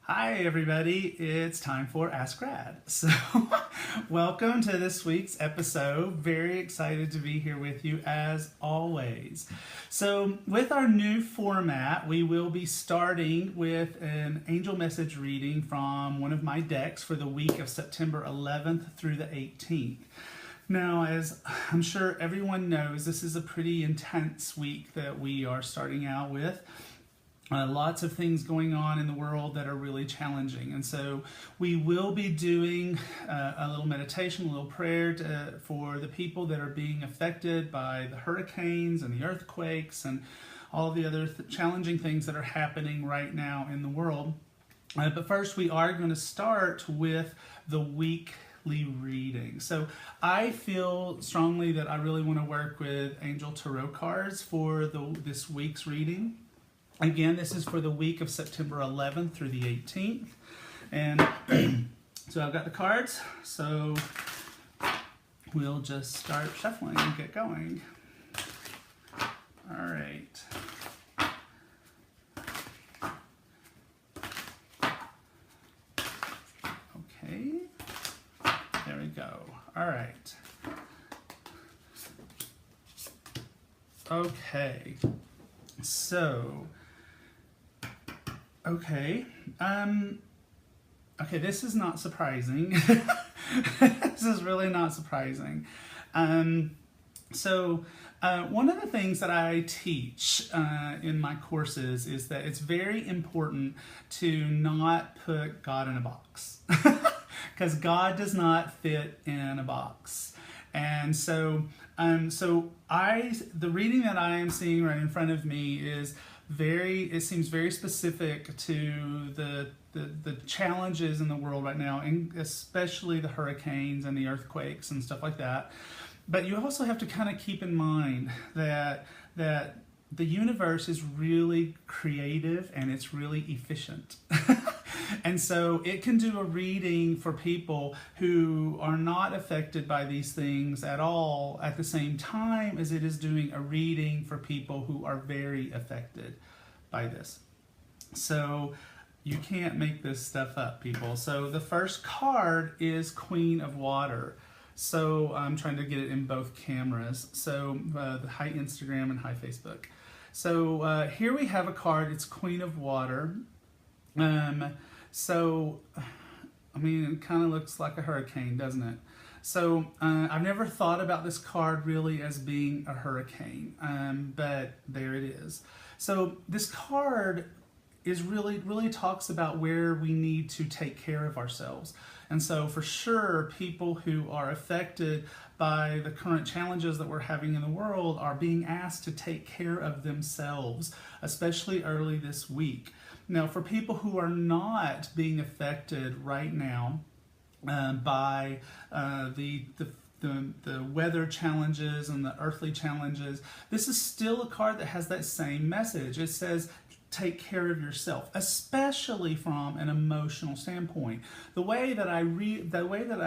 Hi everybody, it's time for Ask Grad. So welcome to this week's episode. Very excited to be here with you as always. So with our new format, we will be starting with an angel message reading from one of my decks for the week of September 11th through the 18th. Now, as I'm sure everyone knows, this is a pretty intense week that we are starting out with. Lots of things going on in the world that are really challenging. And so we will be doing a little meditation, a little prayer for the people that are being affected by the hurricanes and the earthquakes and all the other challenging things that are happening right now in the world. But first, we are going to start with the weekly reading. So I feel strongly that I really want to work with Angel Tarot cards for this week's reading. Again, this is for the week of September 11th through the 18th. And so I've got the cards, so we'll just start shuffling and get going. All right. Okay. There we go. All right. Okay. So... Okay, this is not surprising. This is really not surprising. One of the things that I teach in my courses is that it's very important to not put God in a box. Because God does not fit in a box. And the reading that I am seeing right in front of me is it seems very specific to the challenges in the world right now, and especially the hurricanes and the earthquakes and stuff like that. But you also have to kind of keep in mind that the universe is really creative and it's really efficient. And so it can do a reading for people who are not affected by these things at all at the same time as it is doing a reading for people who are very affected by this. So you can't make this stuff up, people. So the first card is Queen of Water. So I'm trying to get it in both cameras. So hi Instagram and hi Facebook. So here we have a card. It's Queen of Water. It kind of looks like a hurricane, doesn't it? So I've never thought about this card really as being a hurricane, but there it is. So this card is really talks about where we need to take care of ourselves. And so for sure, people who are affected by the current challenges that we're having in the world are being asked to take care of themselves, especially early this week. Now, for people who are not being affected right now by the weather challenges and the earthly challenges, this is still a card that has that same message. It says, take care of yourself, especially from an emotional standpoint. The way that I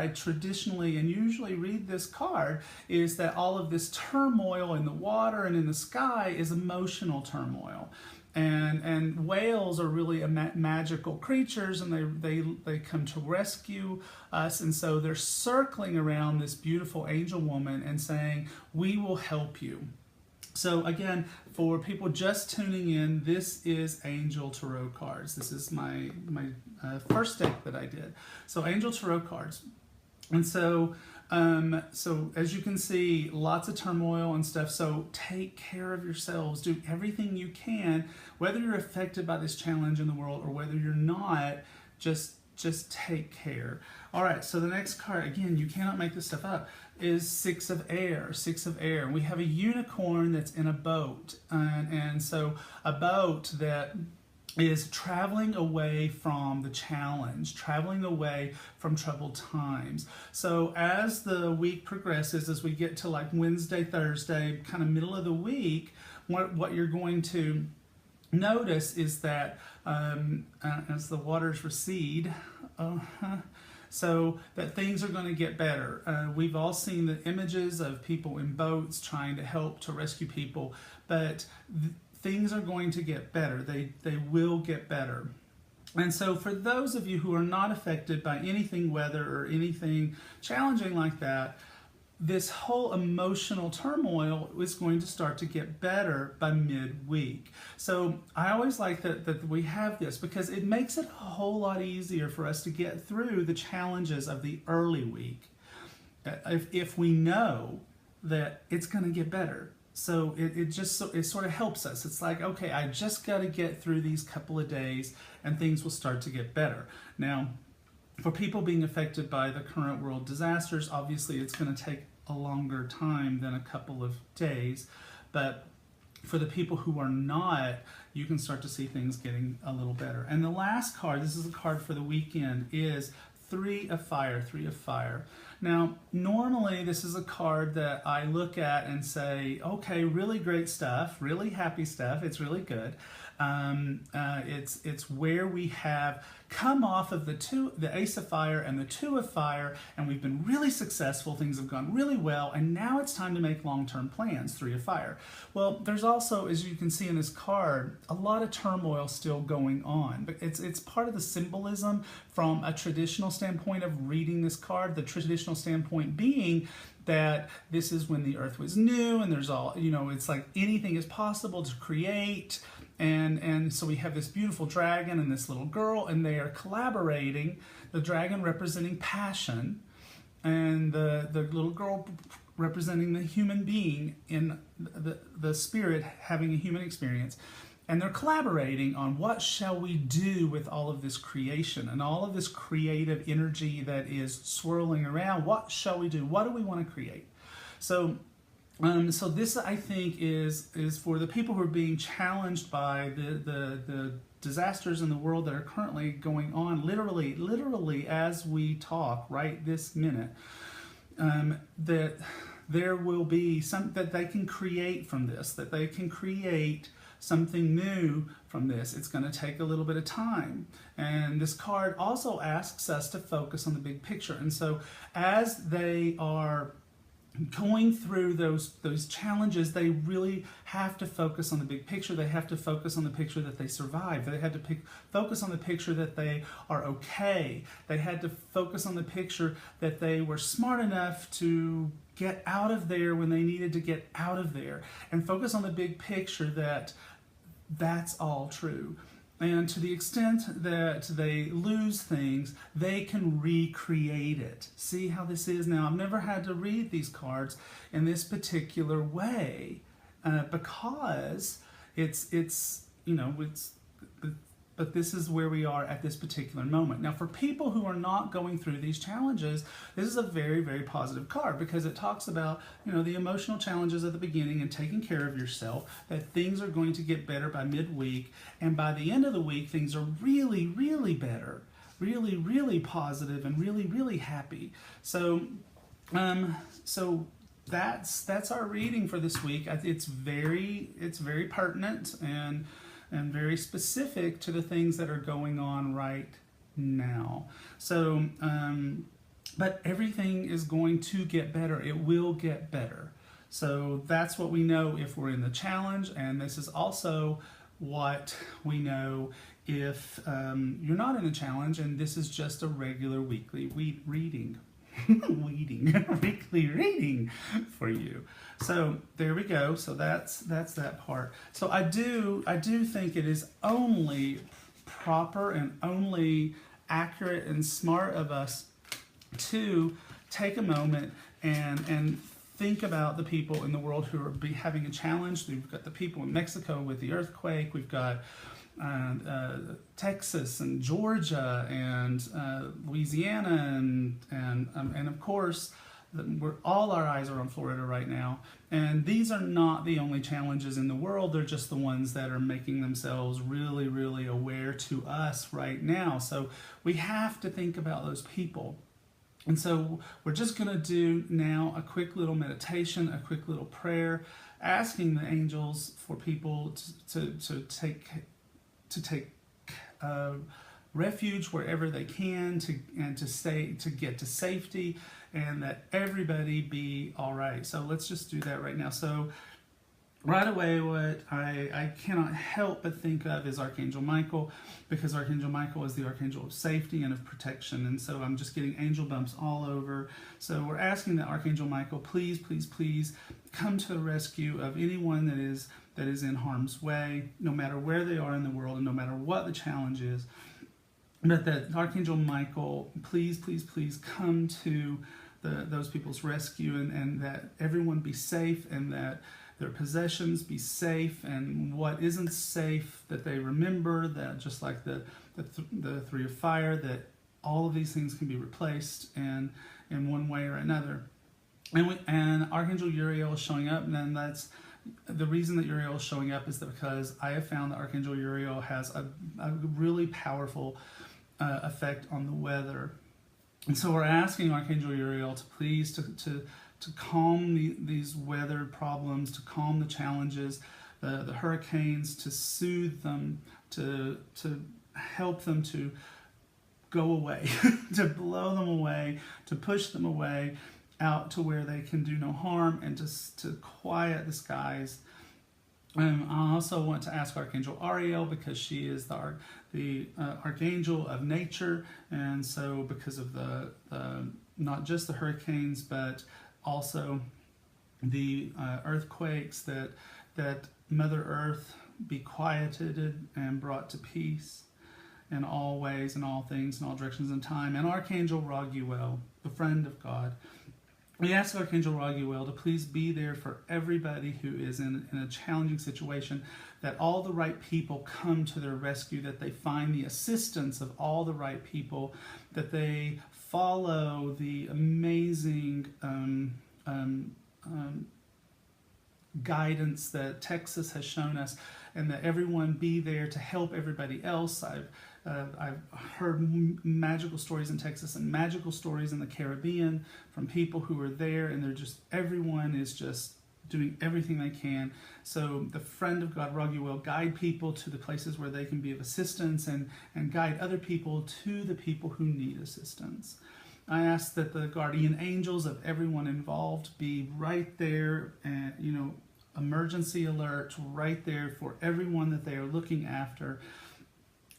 traditionally and usually read this card is that all of this turmoil in the water and in the sky is emotional turmoil. And whales are really magical creatures, and they come to rescue us, and so they're circling around this beautiful angel woman and saying, we will help you. So again, for people just tuning in, this is Angel Tarot cards. This is my first deck that I did. So Angel Tarot cards. And so as you can see, lots of turmoil and stuff. So take care of yourselves. Do everything you can, whether you're affected by this challenge in the world or whether you're not, just take care. All right, so the next card, again, you cannot make this stuff up, is Six of Air. We have a unicorn that's in a boat. And so a boat that is traveling away from the challenge, traveling away from troubled times. So as the week progresses, as we get to like Wednesday, Thursday, kind of middle of the week, what you're going to notice is that as the waters recede, so that things are going to get better. We've all seen the images of people in boats trying to help to rescue people, but things are going to get better. They will get better. And so for those of you who are not affected by anything weather or anything challenging like that, this whole emotional turmoil is going to start to get better by midweek. So I always like that we have this, because it makes it a whole lot easier for us to get through the challenges of the early week if we know that it's going to get better. So it sort of helps us. It's like, okay, I just got to get through these couple of days and things will start to get better. Now, for people being affected by the current world disasters, obviously it's going to take a longer time than a couple of days. But for the people who are not, you can start to see things getting a little better. And the last card, this is a card for the weekend, is Three of Fire, Three of Fire. Now, normally this is a card that I look at and say, okay, really great stuff, really happy stuff, it's really good. It's where we have come off of the Ace of Fire and the Two of Fire, and we've been really successful, things have gone really well, and now it's time to make long-term plans, Three of Fire. Well, there's also, as you can see in this card, a lot of turmoil still going on, but it's part of the symbolism from a traditional standpoint of reading this card, the traditional standpoint being that this is when the earth was new, and there's all, it's like anything is possible to create. And so we have this beautiful dragon and this little girl, and they are collaborating, the dragon representing passion, and the little girl representing the human being in the spirit having a human experience. And they're collaborating on what shall we do with all of this creation and all of this creative energy that is swirling around. What shall we do? What do we want to create? So this, I think, is for the people who are being challenged by the disasters in the world that are currently going on, literally as we talk right this minute, that there will be some that they can create from this, that they can create something new from this. It's going to take a little bit of time. And this card also asks us to focus on the big picture. And so as they are going through those challenges, they really have to focus on the big picture. They have to focus on the picture that they survived. They had to focus on the picture that they are okay. They had to focus on the picture that they were smart enough to get out of there when they needed to get out of there, and focus on the big picture that that's all true. And to the extent that they lose things, they can recreate it. See how this is now? I've never had to read these cards in this particular way because but this is where we are at this particular moment. Now, for people who are not going through these challenges, this is a very, very positive card, because it talks about, the emotional challenges at the beginning and taking care of yourself, that things are going to get better by midweek, and by the end of the week, things are really, really better, really, really positive, and really, really happy. So that's our reading for this week. It's very pertinent and very specific to the things that are going on right now. So, but everything is going to get better. It will get better. So that's what we know if we're in the challenge, and this is also what we know if you're not in the challenge, and this is just a regular weekly reading. Weekly reading for you. So there we go. So that's that part. So I do think it is only proper and only accurate and smart of us to take a moment and think about the people in the world who are having a challenge. We've got the people in Mexico with the earthquake. We've got Texas and Georgia and Louisiana and of course all our eyes are on Florida right now. And these are not the only challenges in the world. They're just the ones that are making themselves really, really aware to us right now. So we have to think about those people. And so we're just going to do now a quick little meditation, a quick little prayer, asking the angels for people to take refuge wherever they can, to get to safety, and that everybody be all right. So let's just do that right now. So right away, what I cannot help but think of is Archangel Michael, because Archangel Michael is the archangel of safety and of protection. And so I'm just getting angel bumps all over. So we're asking that Archangel Michael, please, please, please come to the rescue of anyone that is in harm's way, no matter where they are in the world and no matter what the challenge is. But that Archangel Michael, please, please, please come to those people's rescue, and that everyone be safe, and that their possessions be safe, and what isn't safe, that they remember that, just like the Three of Fire, that all of these things can be replaced in one way or another. And Archangel Uriel is showing up, and then that's the reason that Uriel is showing up is because I have found that Archangel Uriel has a really powerful effect on the weather. And so we're asking Archangel Uriel to please to calm these weather problems, to calm the challenges, the hurricanes, to soothe them, to help them to go away, to blow them away, to push them away out to where they can do no harm, and to quiet the skies. I also want to ask Archangel Ariel, because she is the archangel of nature, and so because of the not just the hurricanes, but also the earthquakes, that Mother Earth be quieted and brought to peace in all ways and all things in all directions and time. And Archangel Raguel, the friend of God, we ask Archangel Raguel to please be there for everybody who is in a challenging situation, that all the right people come to their rescue, that they find the assistance of all the right people, that they follow the amazing guidance that Texas has shown us, and that everyone be there to help everybody else. I've heard magical stories in Texas and magical stories in the Caribbean from people who are there, and everyone is just doing everything they can. So the friend of God, Raguel, guide people to the places where they can be of assistance, and guide other people to the people who need assistance. I ask that the guardian angels of everyone involved be right there, and emergency alert right there for everyone that they are looking after.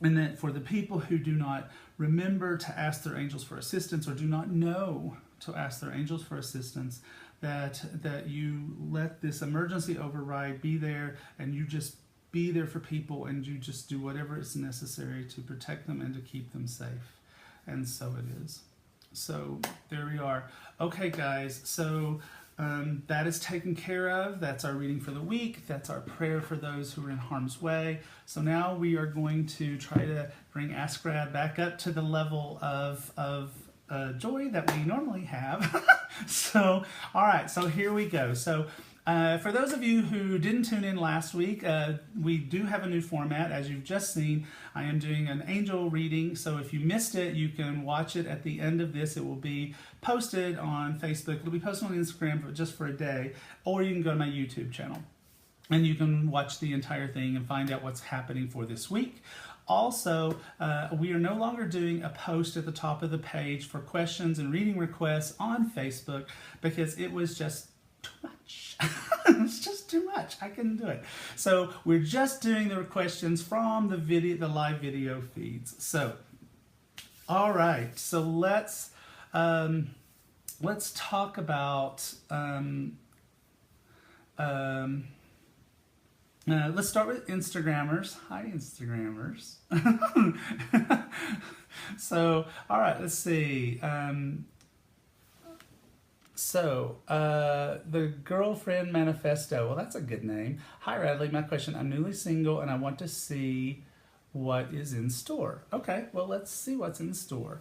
And that for the people who do not remember to ask their angels for assistance, or do not know to ask their angels for assistance, that you let this emergency override be there, and you just be there for people, and you just do whatever is necessary to protect them and to keep them safe. And so it is. So there we are. Okay, guys, so that is taken care of. That's our reading for the week. That's our prayer for those who are in harm's way. So now we are going to try to bring Askrad back up to the level of joy that we normally have. So, all right, so here we go. So for those of you who didn't tune in last week, we do have a new format. As you've just seen, I am doing an angel reading. So if you missed it, you can watch it at the end of this. It will be posted on Facebook. It'll be posted on Instagram just for a day, or you can go to my YouTube channel and you can watch the entire thing and find out what's happening for this week. Also, we are no longer doing a post at the top of the page for questions and reading requests on Facebook, because it was just too much. It's just too much. I couldn't do it. So we're just doing the questions from the live video feeds. So, all right. So let's talk about. Let's start with Instagrammers. Hi, Instagrammers. So, all right. Let's see. The Girlfriend Manifesto. Well, that's a good name. Hi, Radley. My question: I'm newly single and I want to see what is in store. Okay, well, let's see what's in store.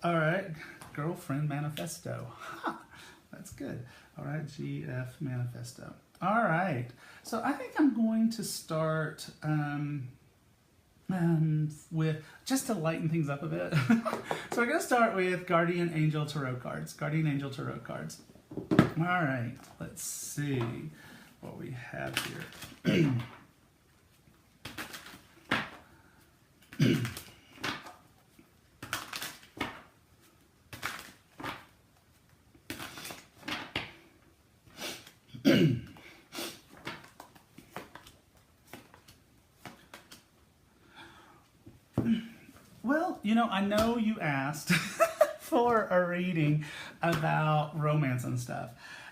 All right, Girlfriend Manifesto. Huh, that's good. All right, GF Manifesto. All right, so I think I'm going to start with, just to lighten things up a bit. So we're going to start with Guardian Angel Tarot cards. Guardian Angel Tarot cards. All right, let's see what we have here. Well, I know you asked for a reading about romance and stuff.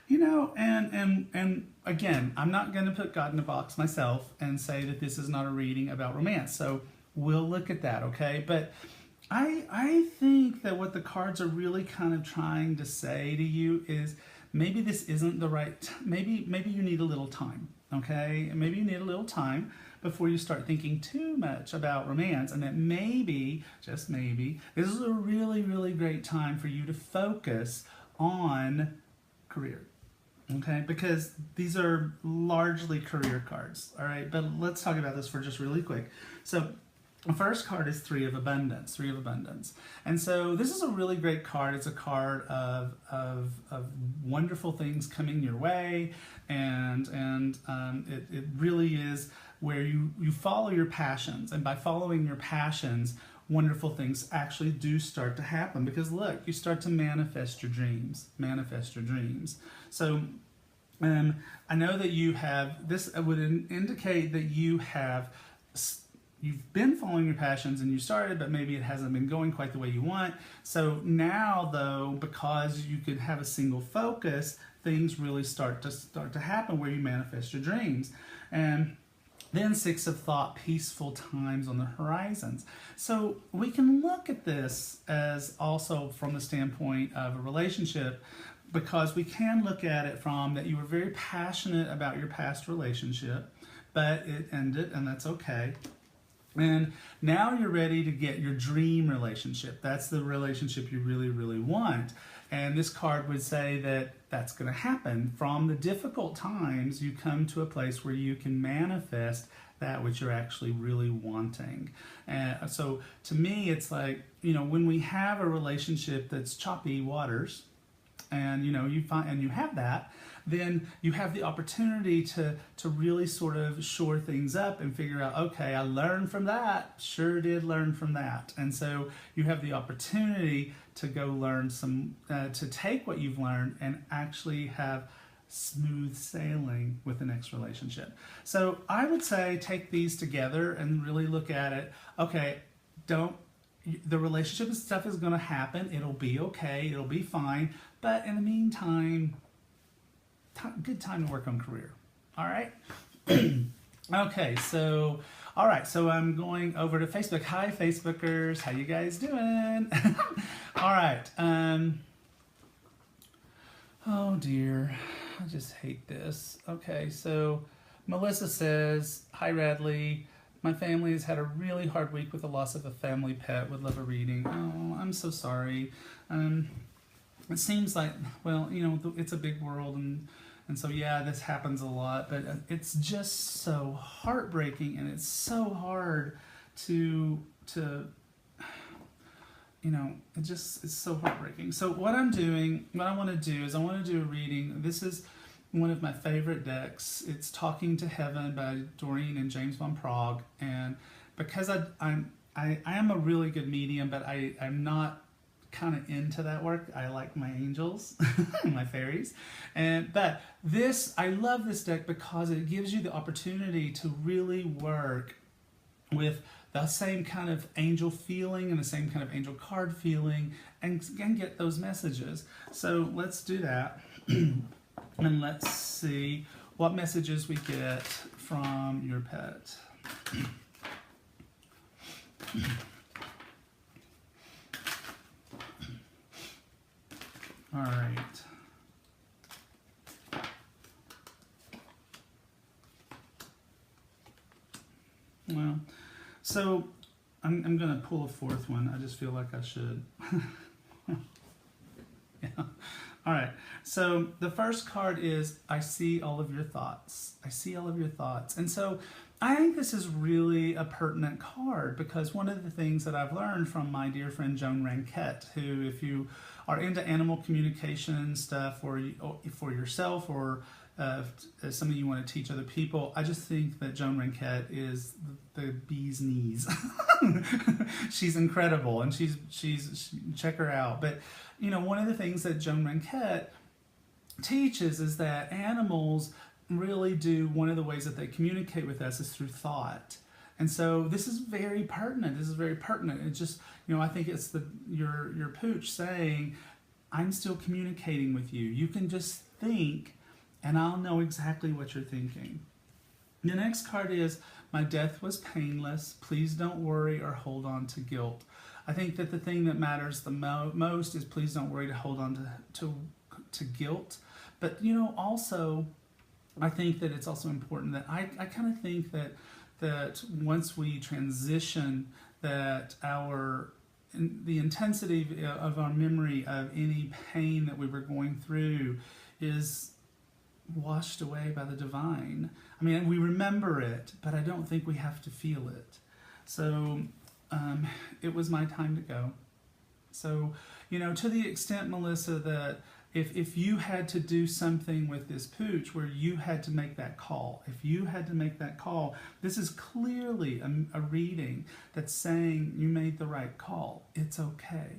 And again, I'm not going to put God in a box myself and say that this is not a reading about romance. So we'll look at that, okay? But I think that what the cards are really kind of trying to say to you is maybe this isn't the right, maybe you need a little time, okay? Maybe you need a little time before you start thinking too much about romance, and that maybe, just maybe, this is a really, really great time for you to focus on career. Okay, because these are largely career cards, all right? But let's talk about this for just really quick. So the first card is Three of Abundance, And so this is a really great card. It's a card of wonderful things coming your way, and it really is where you follow your passions. And by following your passions, wonderful things actually do start to happen, because look, you start to manifest your dreams. So I know that you have, this would indicate that you've been following your passions and you started, but maybe it hasn't been going quite the way you want. So now though, because you could have a single focus, things really start to happen where you manifest your dreams. And then Six of Thought, peaceful times on the horizons. So we can look at this as also from the standpoint of a relationship, because we can look at it from that you were very passionate about your past relationship, but it ended, and that's okay. And now you're ready to get your dream relationship. That's the relationship you really, really want. And this card would say that that's going to happen. From the difficult times, you come to a place where you can manifest that which you're actually really wanting. And so to me, it's like, when we have a relationship that's choppy waters, and you find, and you have that, then you have the opportunity to really sort of shore things up and figure out, okay, I learned from that, sure did learn from that. And so you have the opportunity to go learn to take what you've learned and actually have smooth sailing with the next relationship. So I would say take these together and really look at it. Okay, the relationship and stuff is going to happen. It'll be okay. It'll be fine. But in the meantime, good time to work on career. All right? Okay, so, all right. So I'm going over to Facebook. Hi, Facebookers. How you guys doing? All right. Oh, dear. I just hate this. Okay, so Melissa says, hi, Radley. My family has had a really hard week with the loss of a family pet. Would love a reading. Oh, I'm so sorry. It seems like, well, it's a big world, and so yeah, this happens a lot, but it's just so heartbreaking, and it's so hard to it's so heartbreaking. So what I want to do is I want to do a reading. This is one of my favorite decks. It's Talking to Heaven by Doreen and James von Prague. And because I am a really good medium, but I'm not kind of into that work. I like my angels, my fairies. But I love this deck because it gives you the opportunity to really work with the same kind of angel feeling and the same kind of angel card feeling and get those messages. So let's do that. And let's see what messages we get from your pet. All right. Well, so I'm going to pull a fourth one. I just feel like I should. Yeah. All right. So the first card is I see all of your thoughts. I see all of your thoughts. And so I think this is really a pertinent card, because one of the things that I've learned from my dear friend Joan Ranquette, who, if you are into animal communication stuff or for yourself, or something you want to teach other people, I just think that Joan Ranquette is the bee's knees. She's incredible, and she's check her out. But one of the things that Joan Ranquette teaches is that animals really do, one of the ways that they communicate with us is through thought. And so this is very pertinent. This is very pertinent. It's just, I think it's your pooch saying, I'm still communicating with you. You can just think and I'll know exactly what you're thinking. The next card is, my death was painless. Please don't worry or hold on to guilt. I think that the thing that matters the most is please don't worry to hold on to guilt. But, also, I think that it's also important that I kind of think that once we transition, that the intensity of our memory of any pain that we were going through is washed away by the divine. I mean, we remember it, but I don't think we have to feel it. So it was my time to go. So, to the extent, Melissa, that if you had to do something with this pooch where you had to make that call, this is clearly a reading that's saying you made the right call. It's okay.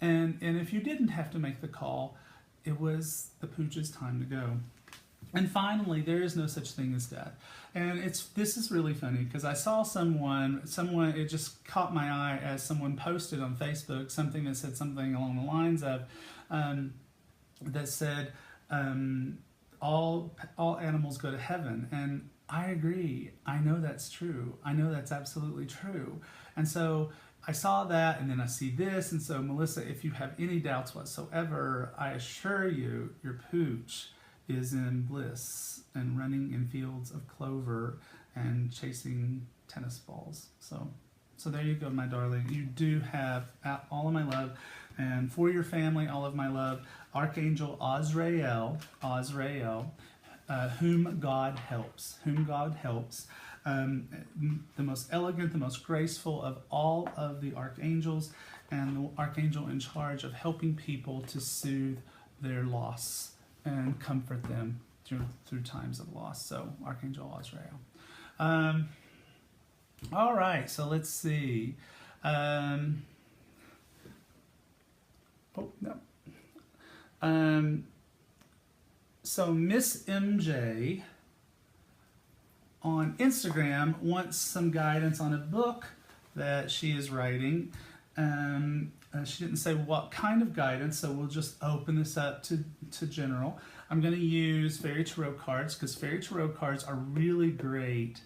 And if you didn't have to make the call, it was the pooch's time to go. And finally, there is no such thing as death. And this is really funny because I saw someone, it just caught my eye as someone posted on Facebook something that said something along the lines of, that said, all animals go to heaven. And I agree. I know that's true. I know that's absolutely true. And so I saw that, and then I see this. And so, Melissa, if you have any doubts whatsoever, I assure you, your pooch is in bliss and running in fields of clover and chasing tennis balls. So there you go, my darling. You do have all of my love. And for your family, all of my love. Archangel Azrael, whom God helps. The most elegant, the most graceful of all of the archangels, and the archangel in charge of helping people to soothe their loss and comfort them through times of loss. So, Archangel Azrael. All right, so let's see. So Miss MJ on Instagram wants some guidance on a book that she is writing. She didn't say what kind of guidance, so we'll just open this up to general. I'm going to use Fairy Tarot cards because Fairy Tarot cards are really great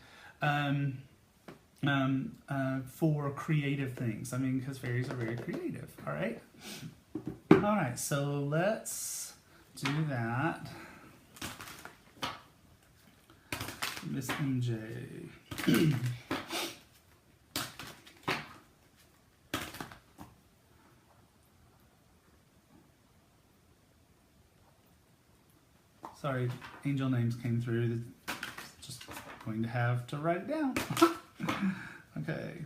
for creative things. I mean, because fairies are very creative. All right. All right. So let's do that. Miss MJ. Sorry, angel names came through. Just going to have to write it down. Okay.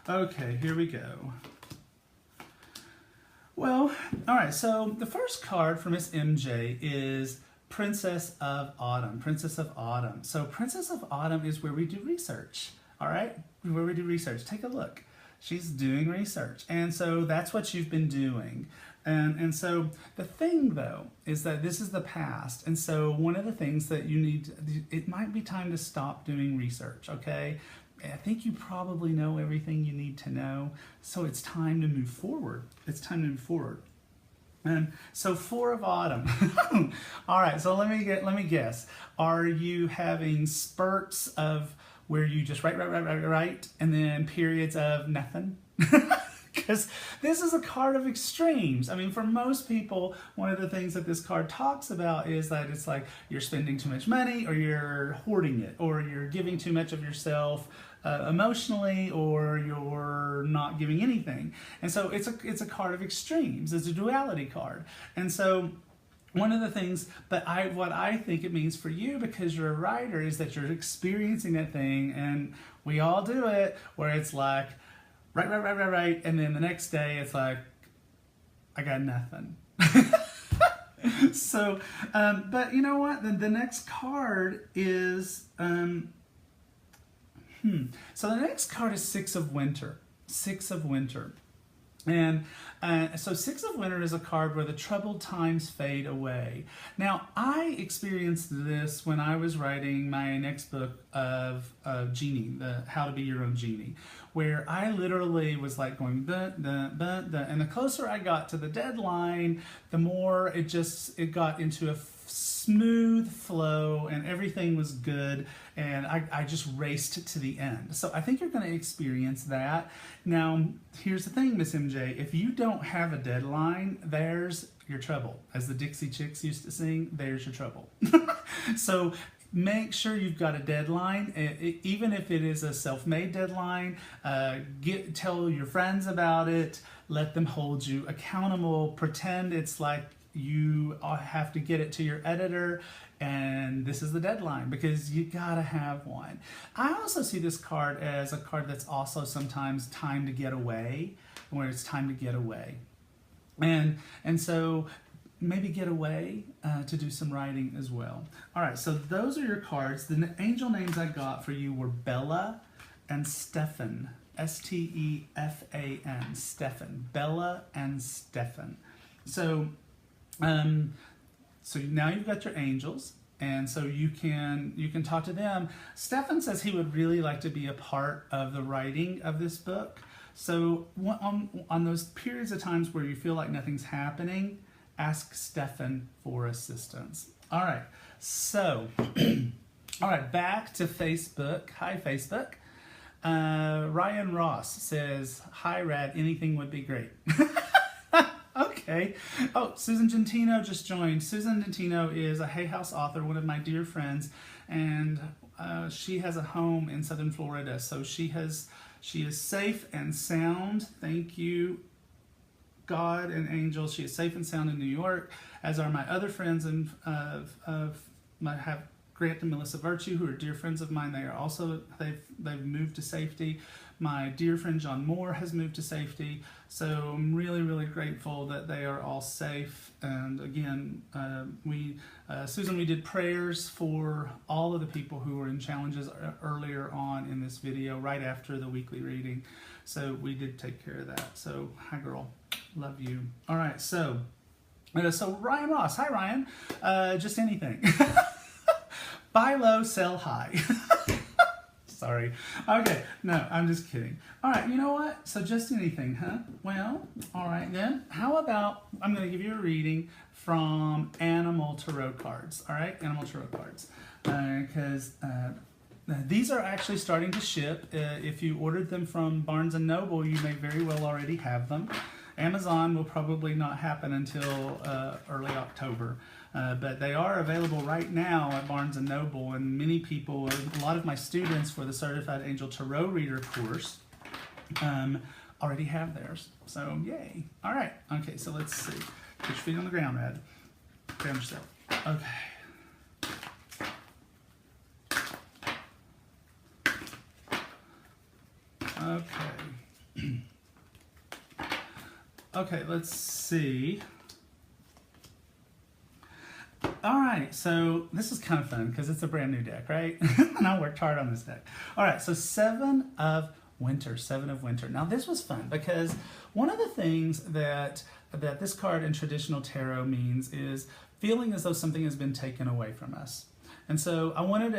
Okay, here we go. Well, all right, so the first card for Miss MJ is Princess of Autumn. Princess of Autumn. So Princess of Autumn is where we do research, all right? Where we do research. Take a look. She's doing research. And so that's what you've been doing. And so the thing, though, is that this is the past. And so one of the things that you need, it might be time to stop doing research, okay? I think you probably know everything you need to know. So it's time to move forward. It's time to move forward. And so 4 of Autumn. All right, so let me guess. Are you having spurts of where you just write, and then periods of nothing? Because this is a card of extremes. I mean, for most people, one of the things that this card talks about is that it's like you're spending too much money, or you're hoarding it, or you're giving too much of yourself emotionally, or you're not giving anything. And so it's a card of extremes. It's a duality card. And so one of the things, but what I think it means for you, because you're a writer, is that you're experiencing that thing, and we all do it, where it's like, right, and then the next day it's like, I got nothing. So, but you know what? The next card is, so the next card is 6 of Winter. 6 of Winter. And so Six of Winter is a card where the troubled times fade away. Now, I experienced this when I was writing my next book of Genie, the How to Be Your Own Genie, where I literally was like going, and the closer I got to the deadline, the more it got into a smooth flow and everything was good, and I just raced to the end. So I think you're going to experience that. Now, here's the thing, Miss MJ, if you don't have a deadline, there's your trouble. As the Dixie Chicks used to sing, there's your trouble. So make sure you've got a deadline, even if it is a self-made deadline. Tell your friends about it, let them hold you accountable, pretend it's like you have to get it to your editor and this is the deadline, because you gotta have one. I also see this card as a card that's also sometimes time to get away, where it's time to get away. And so maybe get away to do some writing as well. All right, so those are your cards. The angel names I got for you were Bella and Stefan, S-T-E-F-A-N, Stefan, Bella and Stefan. So now you've got your angels, and so you can talk to them. Stefan says he would really like to be a part of the writing of this book. So on those periods of times where you feel like nothing's happening, ask Stefan for assistance. All right, so all right, back to Facebook. Hi, Facebook. Ryan Ross says, "Hi, Rad. Anything would be great." Okay. Oh, Susan Gentino just joined. Susan Gentino is a Hay House author, one of my dear friends, and she has a home in Southern Florida. So she is safe and sound. Thank you, God and angels. She is safe and sound in New York, as are my other friends have Grant and Melissa Virtue, who are dear friends of mine. They are also, they've moved to safety. My dear friend John Moore has moved to safety. So I'm really, really grateful that they are all safe. And again, Susan, we did prayers for all of the people who were in challenges earlier on in this video, right after the weekly reading. So we did take care of that. So hi, girl. Love you. All right. So Ryan Ross. Hi, Ryan. Just anything. Buy low, sell high. Sorry. Okay, no, I'm just kidding. All right, you know what? So just anything, huh? Well, all right then. How about, I'm going to give you a reading from Animal Tarot cards. All right, Animal Tarot cards. Because these are actually starting to ship. If you ordered them from Barnes & Noble, you may very well already have them. Amazon will probably not happen until early October. But they are available right now at Barnes & Noble, and many people, a lot of my students for the Certified Angel Tarot Reader course already have theirs. So, yay. All right. Okay, so let's see. Put your feet on the ground, Rad. Ground yourself. Okay. Okay. Okay, let's see. All right, so this is kind of fun because it's a brand new deck, right? And I worked hard on this deck. All right, so Seven of Winter. Now this was fun because one of the things that this card in traditional tarot means is feeling as though something has been taken away from us. And so I wanted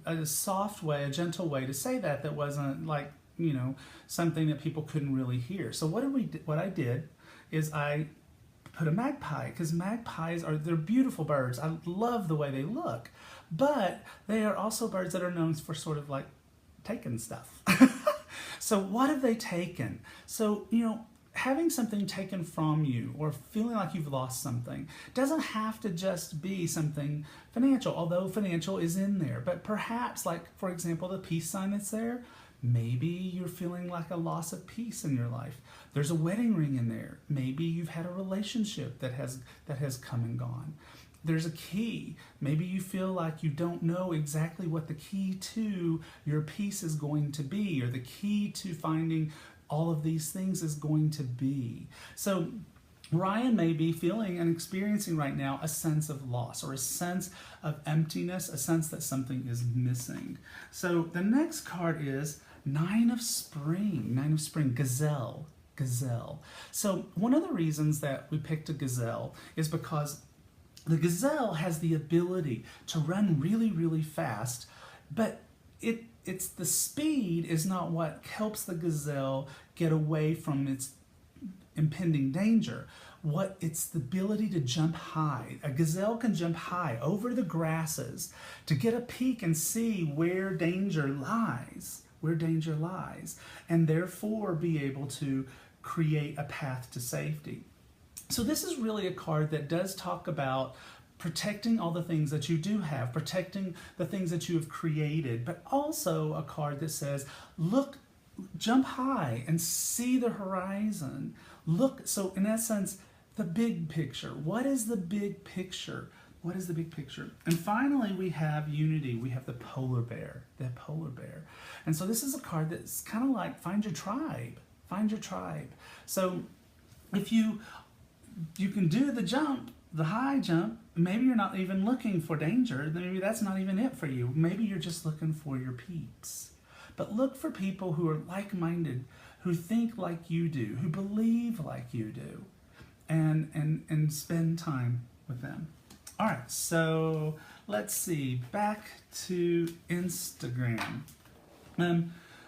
a soft way, a gentle way to say that wasn't like, you know, something that people couldn't really hear. So what I did is I put a magpie, because magpies they're beautiful birds. I love the way they look, but they are also birds that are known for sort of like taking stuff. So what have they taken? So, you know, having something taken from you or feeling like you've lost something doesn't have to just be something financial, although financial is in there. But perhaps, like, for example, the peace sign that's there, maybe you're feeling like a loss of peace in your life. There's a wedding ring in there. Maybe you've had a relationship that has come and gone. There's a key. Maybe you feel like you don't know exactly what the key to your peace is going to be, or the key to finding all of these things is going to be. So Ryan may be feeling and experiencing right now a sense of loss or a sense of emptiness, a sense that something is missing. So the next card is Nine of Spring, Gazelle. Gazelle. So one of the reasons that we picked a gazelle is because the gazelle has the ability to run really, really fast, but it's the speed is not what helps the gazelle get away from its impending danger. It's the ability to jump high. A gazelle can jump high over the grasses to get a peek and see where danger lies, and therefore be able to create a path to safety. So this is really a card that does talk about protecting all the things that you do have, protecting the things that you have created, but also a card that says, look, jump high and see the horizon. Look, so in essence, the big picture. What is the big picture? What is the big picture? And finally, we have unity. We have the polar bear, And so this is a card that's kind of like find your tribe. So if you can do the jump, the high jump, maybe you're not even looking for danger. Maybe that's not even it for you. Maybe you're just looking for your peeps. But look for people who are like-minded, who think like you do, who believe like you do, and spend time with them. All right, so let's see, back to Instagram.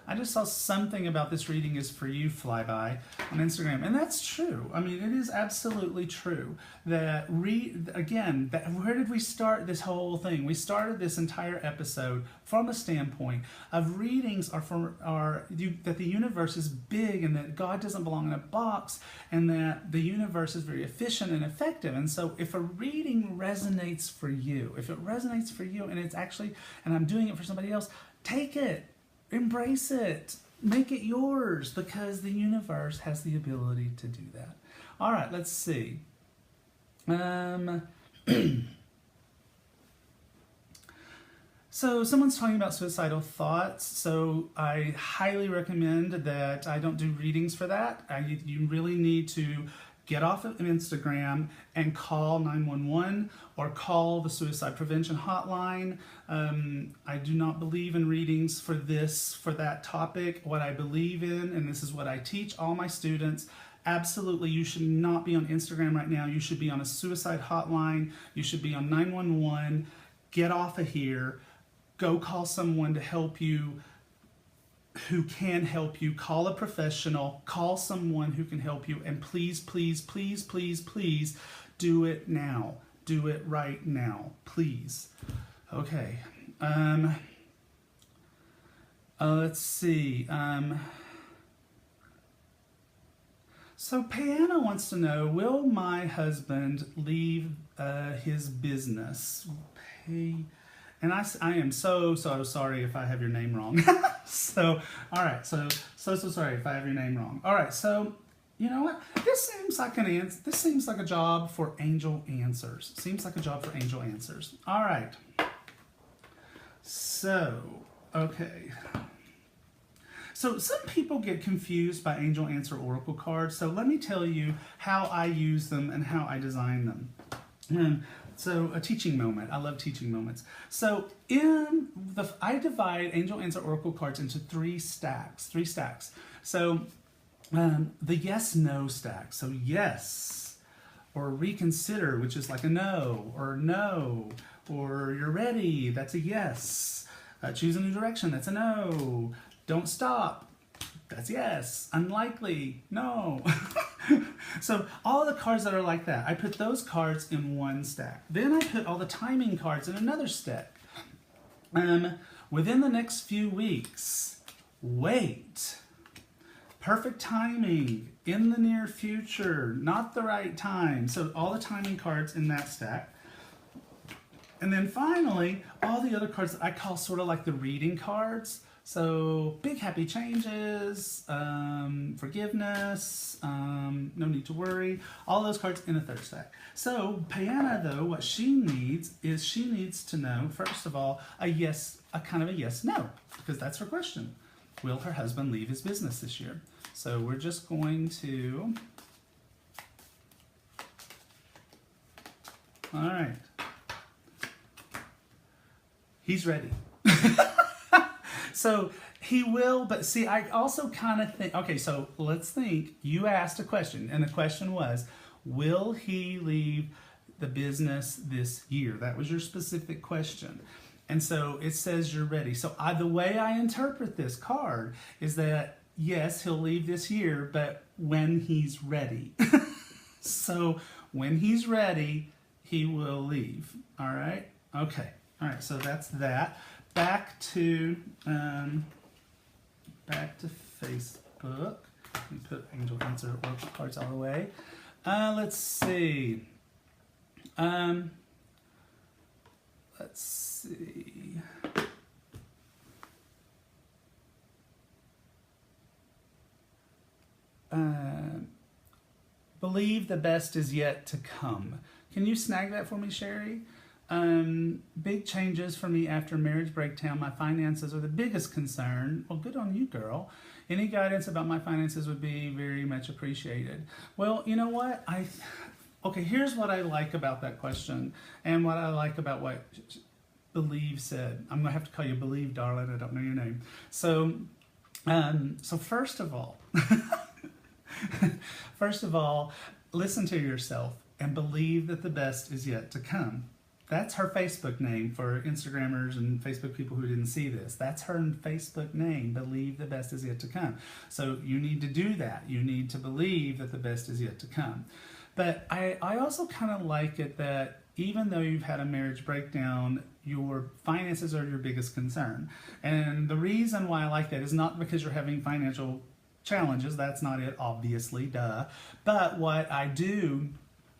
I just saw something about this reading is for you flyby on Instagram, and that's true. I mean, it is absolutely true that where did we start this whole thing? We started this entire episode from a standpoint of readings that the universe is big and that God doesn't belong in a box and that the universe is very efficient and effective. And so if a reading resonates for you, and it's actually, and I'm doing it for somebody else, take it. Embrace it. Make it yours, because the universe has the ability to do that. All right, let's see. So someone's talking about suicidal thoughts. So I highly recommend that I don't do readings for that. You really need to get off of Instagram and call 911 or call the suicide prevention hotline. I do not believe in readings for that topic. What I believe in, and this is what I teach all my students, absolutely you should not be on Instagram right now. You should be on a suicide hotline. You should be on 911. Get off of here. Go call someone to help you, who can help you. Call a professional, call someone who can help you, and please, please, please, please, please do it now. Do it right now, please. Okay. Let's see. So Piano wants to know, will my husband leave his business? And I am so sorry if I have your name wrong. So, all right, so sorry if I have your name wrong. All right, so you know what? This seems like this seems like a job for angel answers. All right. So, okay. So some people get confused by angel answer oracle cards. So let me tell you how I use them and how I design them. So a teaching moment. I love teaching moments. So I divide angel answer oracle cards into three stacks. So the yes/no stack. So yes, or reconsider, which is like a no, or you're ready. That's a yes. Choose a new direction. That's a no. Don't stop. That's yes. Unlikely. No. So all the cards that are like that, I put those cards in one stack. Then I put all the timing cards in another stack. Within the next few weeks, wait. Perfect timing. In the near future. Not the right time. So all the timing cards in that stack. And then finally, all the other cards that I call sort of like the reading cards. So big happy changes, forgiveness, no need to worry, all those cards in a third stack. So Piana, though, what she needs to know, first of all, a kind of a yes/no, because that's her question. Will her husband leave his business this year? So we're just going to, all right. He's ready. So he will, but see, I also kind of think, okay, so let's think. You asked a question, and the question was, will he leave the business this year? That was your specific question. And so it says you're ready. So the way I interpret this card is that, yes, he'll leave this year, but when he's ready. So when he's ready, he will leave. All right? Okay. All right, so that's that. Back to Facebook. Let me put Angel Cancer Oracle cards all the way. Let's see. Let's see. Believe the best is yet to come. Can you snag that for me, Sherry? Big changes for me after marriage breakdown. My finances are the biggest concern. Well, good on you, girl. Any guidance about my finances would be very much appreciated. Well, you know what? Okay, here's what I like about that question and what I like about what Believe said. I'm going to have to call you Believe, darling. I don't know your name. So first of all, listen to yourself and believe that the best is yet to come. That's her Facebook name for Instagrammers and Facebook people who didn't see this. That's her Facebook name, believe the best is yet to come. So you need to do that. You need to believe that the best is yet to come. But I also kind of like it that even though you've had a marriage breakdown, your finances are your biggest concern. And the reason why I like that is not because you're having financial challenges. That's not it, obviously, duh. But what I do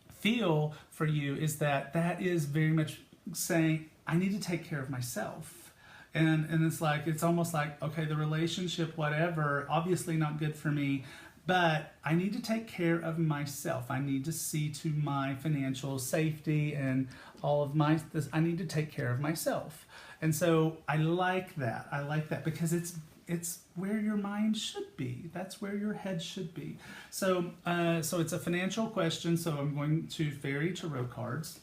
feel for you is that is very much saying, I need to take care of myself. And it's almost like, okay, the relationship, whatever, obviously not good for me, but I need to take care of myself. I need to see to my financial safety and all of I need to take care of myself. And so I like that. I like that because it's where your mind should be. That's where your head should be. So it's a financial question. So I'm going to Fairy Tarot cards.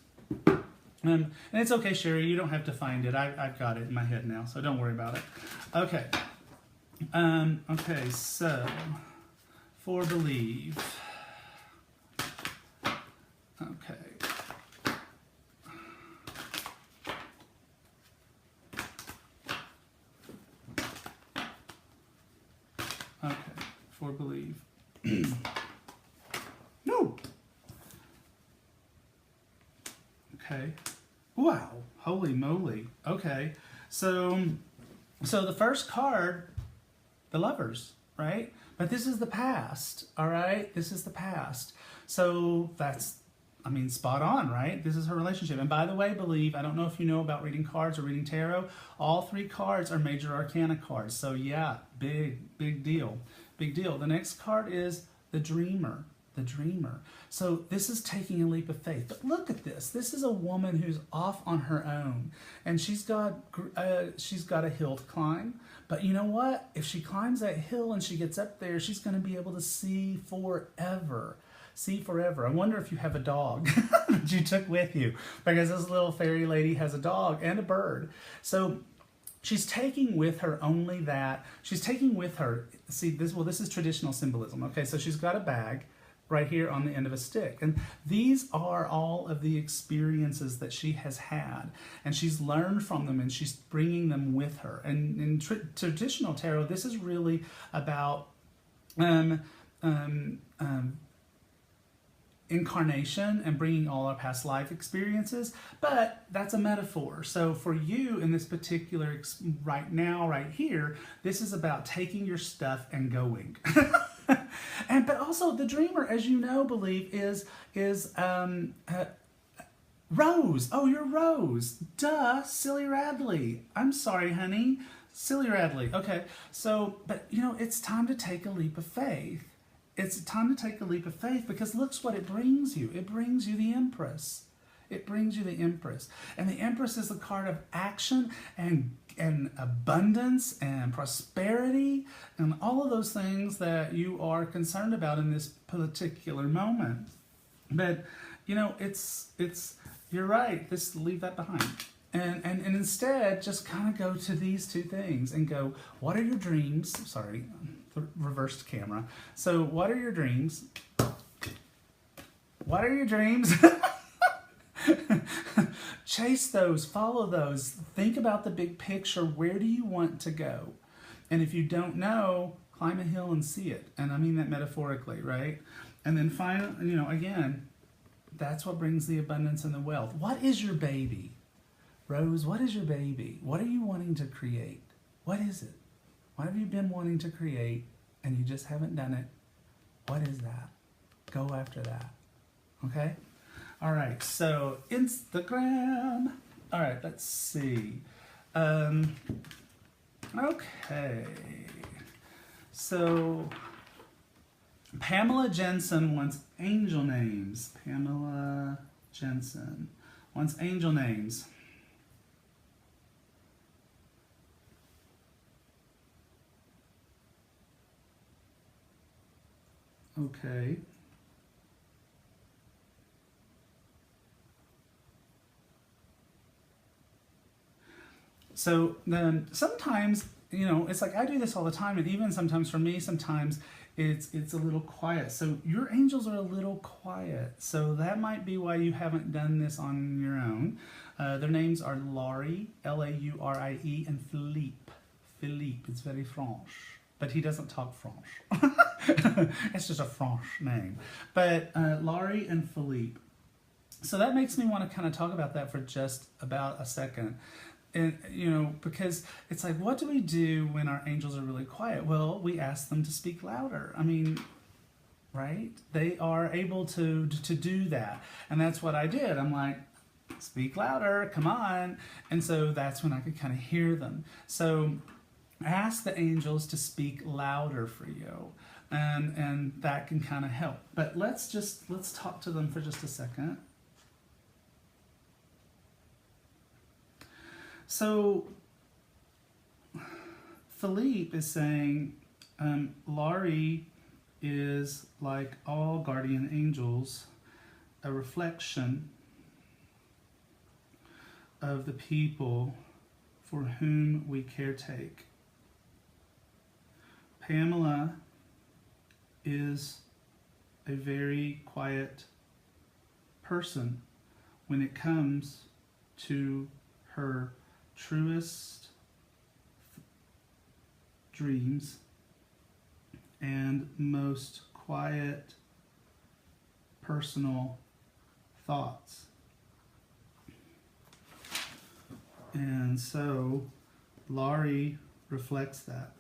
And it's okay, Sherry. You don't have to find it. I've got it in my head now, so don't worry about it. Okay. Okay. So for Believe. Okay. Okay, for Believe. No. Okay. Wow. Holy moly. Okay. So the first card, the Lovers, right? But this is the past, all right? This is the past. So that's, spot on, right? This is her relationship. And by the way, Believe, I don't know if you know about reading cards or reading tarot. All three cards are major arcana cards. So yeah, big deal. Big deal. The next card is the Dreamer. The Dreamer. So this is taking a leap of faith. But look at this. This is a woman who's off on her own. And she's got a hill to climb. But you know what? If she climbs that hill and she gets up there, she's going to be able to see forever. See forever. I wonder if you have a dog that you took with you, because this little fairy lady has a dog and a bird. So she's taking with her only that. She's taking with her, this is traditional symbolism. Okay, so she's got a bag right here on the end of a stick. And these are all of the experiences that she has had. And she's learned from them and she's bringing them with her. And in traditional tarot, this is really about incarnation and bringing all our past life experiences, but that's a metaphor. So for you in this particular, right now, right here, this is about taking your stuff and going. But also the Dreamer, as you know, Believe, is Rose. Oh, you're Rose. Duh, Silly Radley. I'm sorry, honey. Silly Radley. Okay, so, but it's time to take a leap of faith. It's time to take a leap of faith, because look what it brings you. It brings you the Empress. It brings you the Empress. And the Empress is the card of action and abundance and prosperity and all of those things that you are concerned about in this particular moment. But, you're right. Leave that behind. And instead, just kind of go to these two things and go, what are your dreams? Sorry, reversed camera. So what are your dreams? What are your dreams? Chase those, follow those, think about the big picture. Where do you want to go? And if you don't know, climb a hill and see it. And I mean that metaphorically, right? And then finally, again, that's what brings the abundance and the wealth. What is your baby? Rose, what is your baby? What are you wanting to create? What is it? What have you been wanting to create and you just haven't done it? What is that? Go after that. Okay? All right, so Instagram. All right, let's see. Okay. So Pamela Jensen wants angel names. Pamela Jensen wants angel names. Okay. So then sometimes, it's like I do this all the time, and even sometimes for me, sometimes it's a little quiet. So your angels are a little quiet. So that might be why you haven't done this on your own. Their names are Laurie, Laurie, and Philippe. Philippe, it's very French, but he doesn't talk French. It's just a French name. But Laurie and Philippe. So that makes me want to kind of talk about that for just about a second. And, because it's like, what do we do when our angels are really quiet? Well, we ask them to speak louder. I mean, right? They are able to do that. And that's what I did. I'm like, speak louder, come on. And so that's when I could kind of hear them. So ask the angels to speak louder for you. And that can kind of help. But let's talk to them for just a second. So Philippe is saying, Laurie is, like all guardian angels, a reflection of the people for whom we caretake. Pamela is a very quiet person when it comes to her truest dreams and most quiet personal thoughts. And so Laurie reflects that.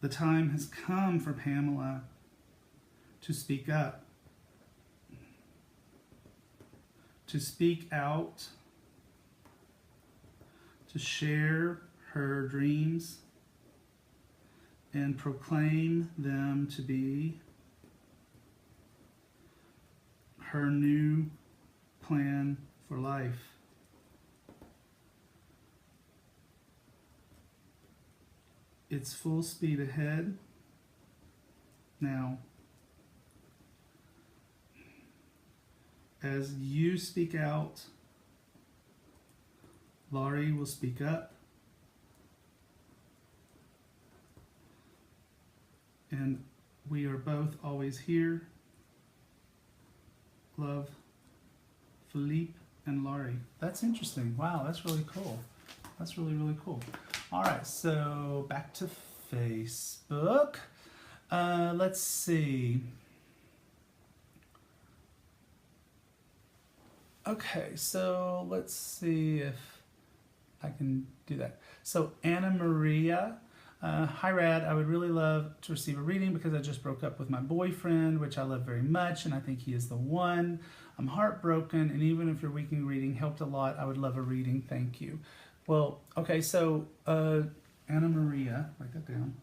The time has come for Pamela to speak up, to speak out, to share her dreams and proclaim them to be her new plan for life. It's full speed ahead now. As you speak out, Laurie will speak up, and we are both always here. Love, Philippe and Laurie. That's interesting. Wow, that's really cool. That's really, really cool. All right, so back to Facebook. Let's see. Okay, so let's see if I can do that. So Anna Maria, hi Rad, I would really love to receive a reading because I just broke up with my boyfriend, which I love very much, and I think he is the one. I'm heartbroken, and even if your weekly reading helped a lot, I would love a reading. Thank you. Well, okay, so Anna Maria, write that down.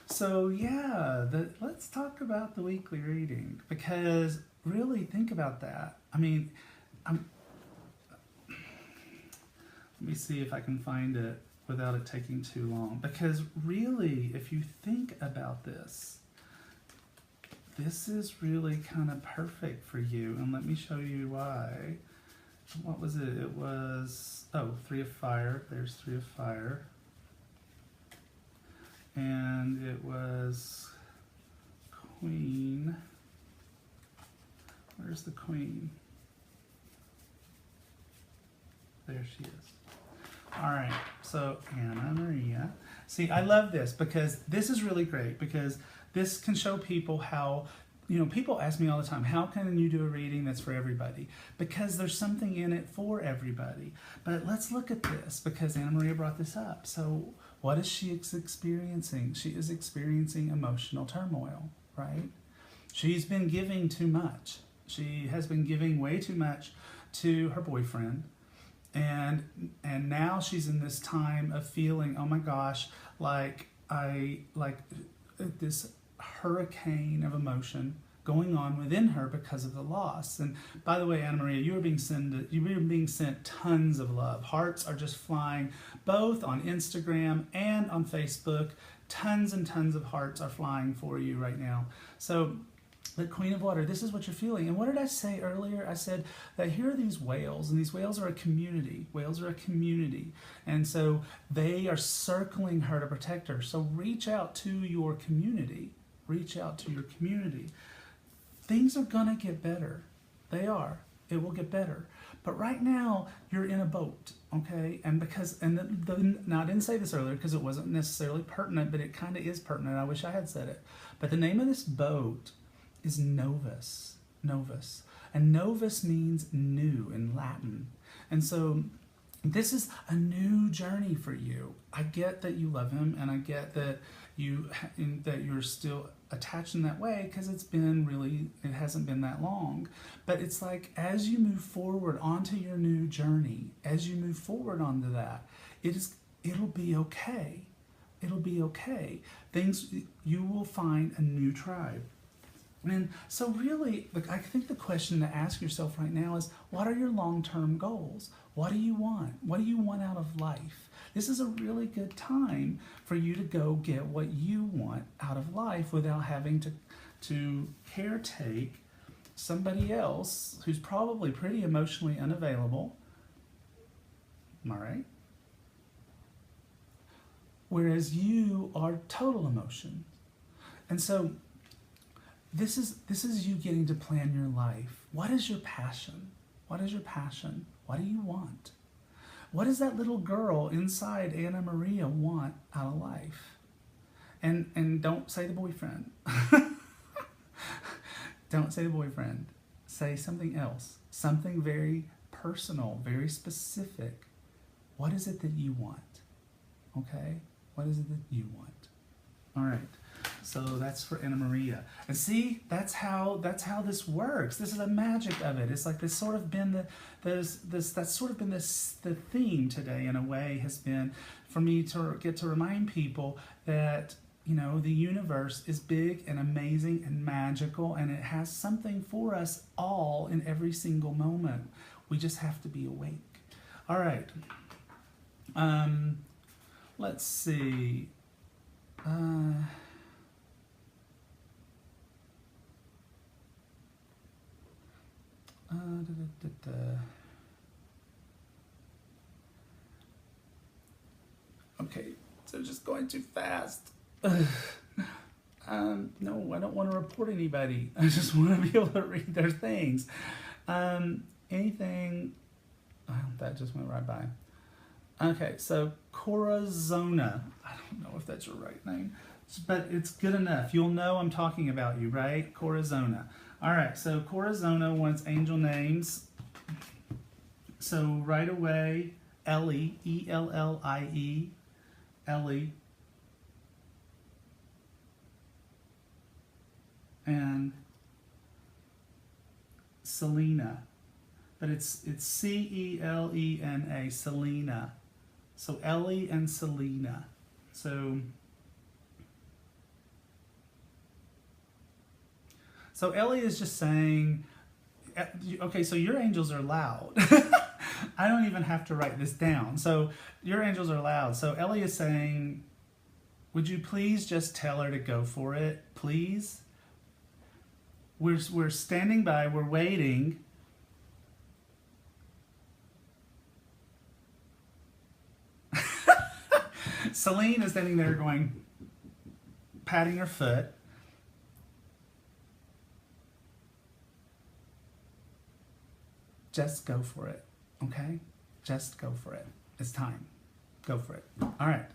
So yeah, let's talk about the weekly reading, because really think about that. I mean, let me see if I can find it without it taking too long, because really, if you think about this, this is really kind of perfect for you. And let me show you why. What was it? It was, oh, Three of Fire. There's Three of Fire. And it was Queen. Where's the Queen? There she is. All right, so Anna Maria. See, I love this because this is really great because this can show people how, you know, people ask me all the time, how can you do a reading that's for everybody? Because there's something in it for everybody. But let's look at this because Anna Maria brought this up. So what is she experiencing? She is experiencing emotional turmoil, right? She's been giving too much. She has been giving way too much to her boyfriend. And now she's in this time of feeling, oh my gosh, like this hurricane of emotion going on within her because of the loss. And by the way, Anna Maria, you are being sent tons of love. Hearts are just flying, both on Instagram and on Facebook. Tons and tons of hearts are flying for you right now. So the Queen of Water, this is what you're feeling. And what did I say earlier? I said that here are these whales, and these whales are a community. Whales are a community. And so they are circling her to protect her. So reach out to your community. Reach out to your community. Things are going to get better. They are. It will get better. But right now, you're in a boat, okay? And because, now I didn't say this earlier because it wasn't necessarily pertinent, but it kind of is pertinent. I wish I had said it. But the name of this boat is Novus. Novus. And Novus means new in Latin. And so this is a new journey for you. I get that you love him, and I get that you're still attached in that way because it hasn't been that long. But it's like as you move forward onto your new journey, as you move forward onto that, it'll be okay. It'll be okay. You will find a new tribe. And so really, I think the question to ask yourself right now is, what are your long-term goals? What do you want? What do you want out of life? This is a really good time for you to go get what you want out of life without having to caretake somebody else who's probably pretty emotionally unavailable. Am I right? Whereas you are total emotion. And so this is you getting to plan your life. What is your passion? What is your passion? What do you want? What does that little girl inside Anna Maria want out of life? And don't say the boyfriend. Don't say the boyfriend. Say something else. Something very personal, very specific. What is it that you want? Okay? What is it that you want? All right. So that's for Anna Maria. And see, that's how this works. This is the magic of it. It's like this sort of been the theme today in a way has been for me to get to remind people that, you know, the universe is big and amazing and magical, and it has something for us all in every single moment. We just have to be awake. All right. Let's see. Okay, so just going too fast. No, I don't want to report anybody. I just want to be able to read their things. Anything? Oh, that just went right by. Okay, so Corazona. I don't know if that's your right name, but it's good enough. You'll know I'm talking about you, right? Corazona. All right, so Corazona wants angel names. So right away, Ellie, E-L-L-I-E, Ellie. And Selena, but it's C-E-L-E-N-A, Selena. So Ellie and Selena. So Ellie is just saying, okay, so your angels are loud. I don't even have to write this down. So your angels are loud. So Ellie is saying, would you please just tell her to go for it, please? we're standing by, we're waiting. Celine is standing there going, patting her foot. Just go for it, okay? Just go for it. It's time. Go for it. All right.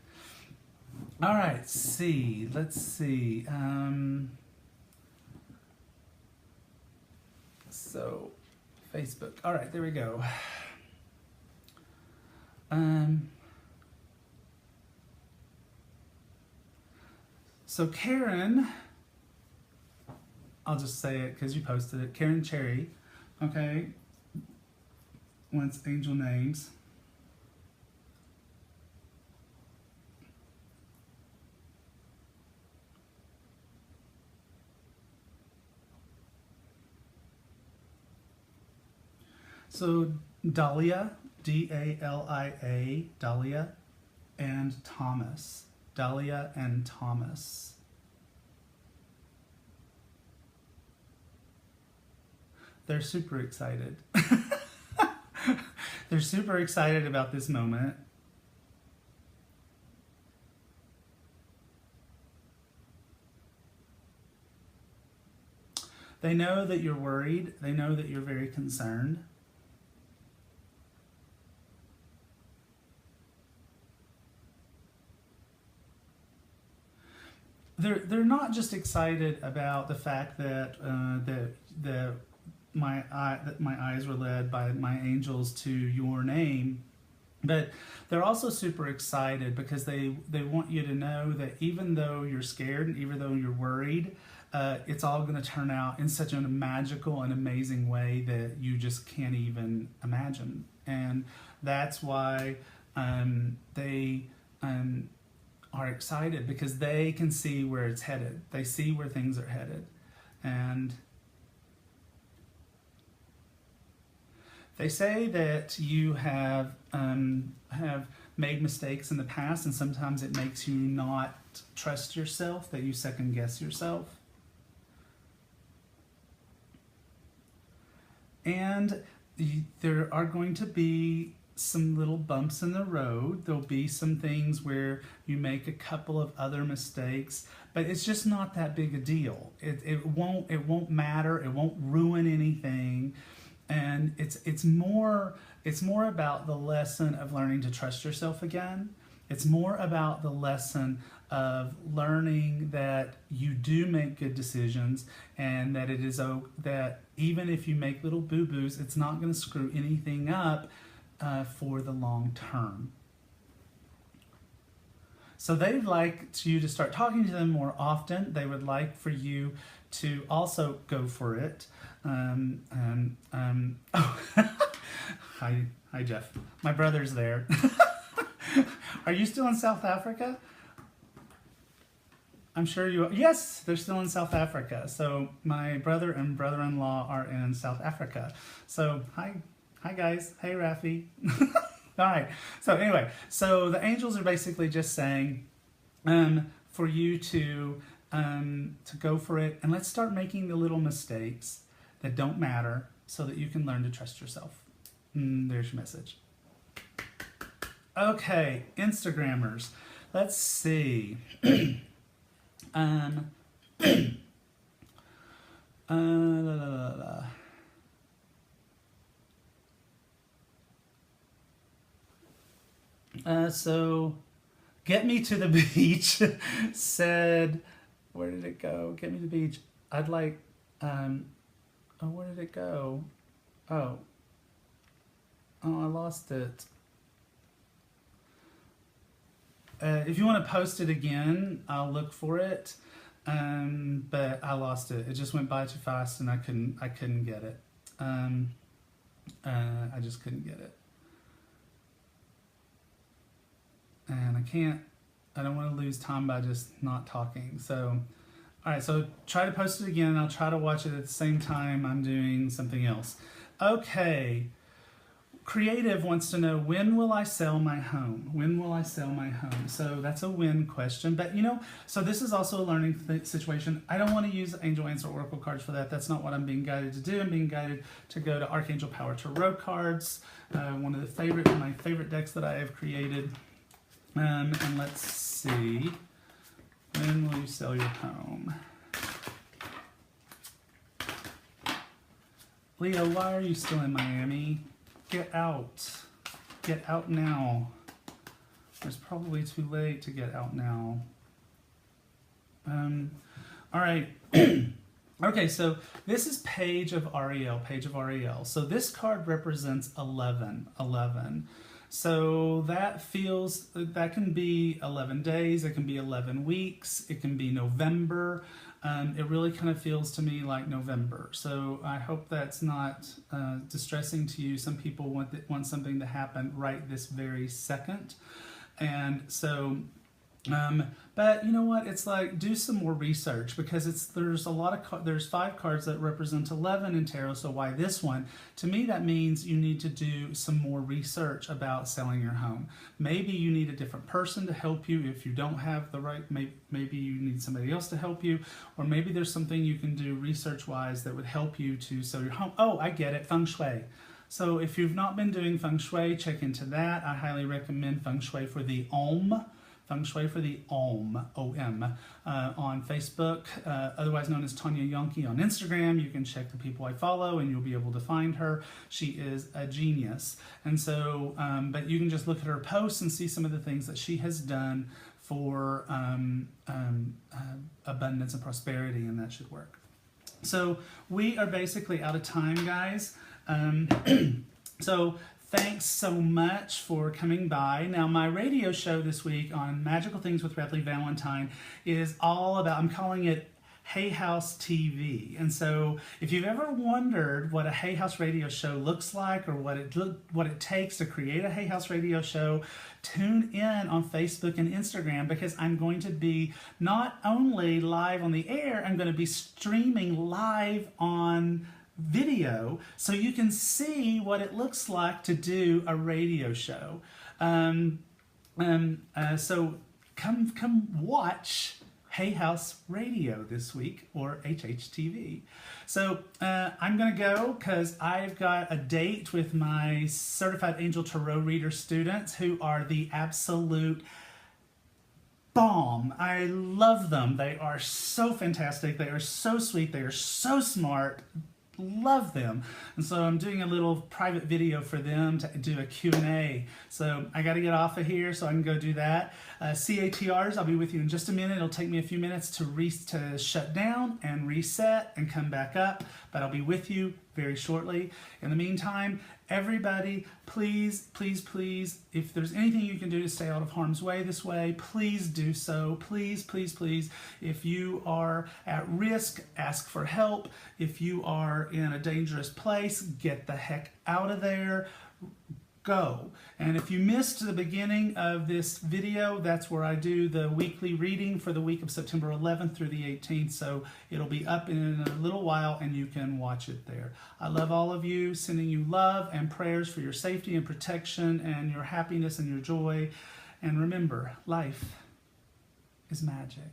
All right, let's see. So, Facebook. All right, there we go. So Karen, I'll just say it because you posted it. Karen Cherry, okay, wants angel names. So Dahlia, D-A-L-I-A, Dahlia, and Thomas. Dahlia and Thomas. They're super excited. They're super excited about this moment. They know that you're worried. They know that you're very concerned. They're not just excited about the fact that my eyes were led by my angels to your name, but they're also super excited because they want you to know that even though you're scared and even though you're worried, it's all going to turn out in such a magical and amazing way that you just can't even imagine. And that's why they are excited, because they can see where it's headed. They see where things are headed. And they say that you have made mistakes in the past, and sometimes it makes you not trust yourself, that you second guess yourself. And there are going to be some little bumps in the road. There'll be some things where you make a couple of other mistakes, but it's just not that big a deal. It won't matter. It won't ruin anything. And it's more about the lesson of learning to trust yourself again. It's more about the lesson of learning that you do make good decisions, and that it is that even if you make little boo-boos, it's not going to screw anything up for the long term. So they'd like you to start talking to them more often. They would like for you to also go for it. Oh. Hi, Jeff. My brother's there. Are you still in South Africa? I'm sure you are. Yes, they're still in South Africa. So my brother and brother-in-law are in South Africa. So hi guys. Hey, Rafi. All right. So anyway, so the angels are basically just saying for you to go for it, and let's start making the little mistakes that don't matter so that you can learn to trust yourself. There's your message. Okay, Instagrammers. Let's see. So, Get Me to the Beach said, where did it go? Get Me to the Beach. I'd like, oh, where did it go? Oh, I lost it. If you want to post it again, I'll look for it. But I lost it. It just went by too fast, and I couldn't get it. I just couldn't get it. And I don't want to lose time by just not talking. So, all right, so try to post it again. I'll try to watch it at the same time I'm doing something else. Okay, Creative wants to know, when will I sell my home? When will I sell my home? So that's a when question. But so this is also a learning situation. I don't want to use Angel Answer Oracle cards for that. That's not what I'm being guided to do. I'm being guided to go to Archangel Power Tarot cards, one of my favorite decks that I have created. And let's see. When will you sell your home? Leo, why are you still in Miami? Get out. Get out now. It's probably too late to get out now. All right. Okay, so this is Page of Ariel, Page of Ariel. So this card represents 11. So that can be 11 days, it can be 11 weeks, it can be November. It really kind of feels to me like November. So I hope that's not distressing to you. Some people want something to happen right this very second. And so, but you know what? It's like, do some more research, because there's 5 cards that represent 11 in tarot. So why this one? To me, that means you need to do some more research about selling your home. Maybe you need a different person to help you if you don't have the right. Maybe you need somebody else to help you, or maybe there's something you can do research-wise that would help you to sell your home. Oh, I get it. Feng Shui. So if you've not been doing Feng Shui, check into that. I highly recommend Feng Shui for the Om. Feng Shui for the Om, O-M, on Facebook, otherwise known as Tanya Yonke on Instagram. You can check the people I follow and you'll be able to find her. She is a genius. And so, but you can just look at her posts and see some of the things that she has done for abundance and prosperity, and that should work. So we are basically out of time, guys. So thanks so much for coming by. Now, my radio show this week on Magical Things with Radley Valentine is all about, I'm calling it Hay House TV. And so if you've ever wondered what a Hay House radio show looks like, or what it takes to create a Hay House radio show, tune in on Facebook and Instagram, because I'm going to be not only live on the air, I'm going to be streaming live on video, so you can see what it looks like to do a radio show. So come watch Hay House Radio this week, or HHTV. So I'm gonna go, because I've got a date with my Certified Angel Tarot Reader students, who are the absolute bomb. I love them. They are so fantastic. They are so sweet. They are so smart. Love them. And so I'm doing a little private video for them to do a Q&A. So I got to get off of here so I can go do that. CATRs, I'll be with you in just a minute. It'll take me a few minutes to shut down and reset and come back up, but I'll be with you very shortly. In the meantime, everybody, please, please, please, if there's anything you can do to stay out of harm's way this way, please do so. Please, please, please. If you are at risk, ask for help. If you are in a dangerous place, get the heck out of there. Go. And if you missed the beginning of this video, that's where I do the weekly reading for the week of September 11th through the 18th. So it'll be up in a little while and you can watch it there. I love all of you, sending you love and prayers for your safety and protection and your happiness and your joy. And remember, life is magic.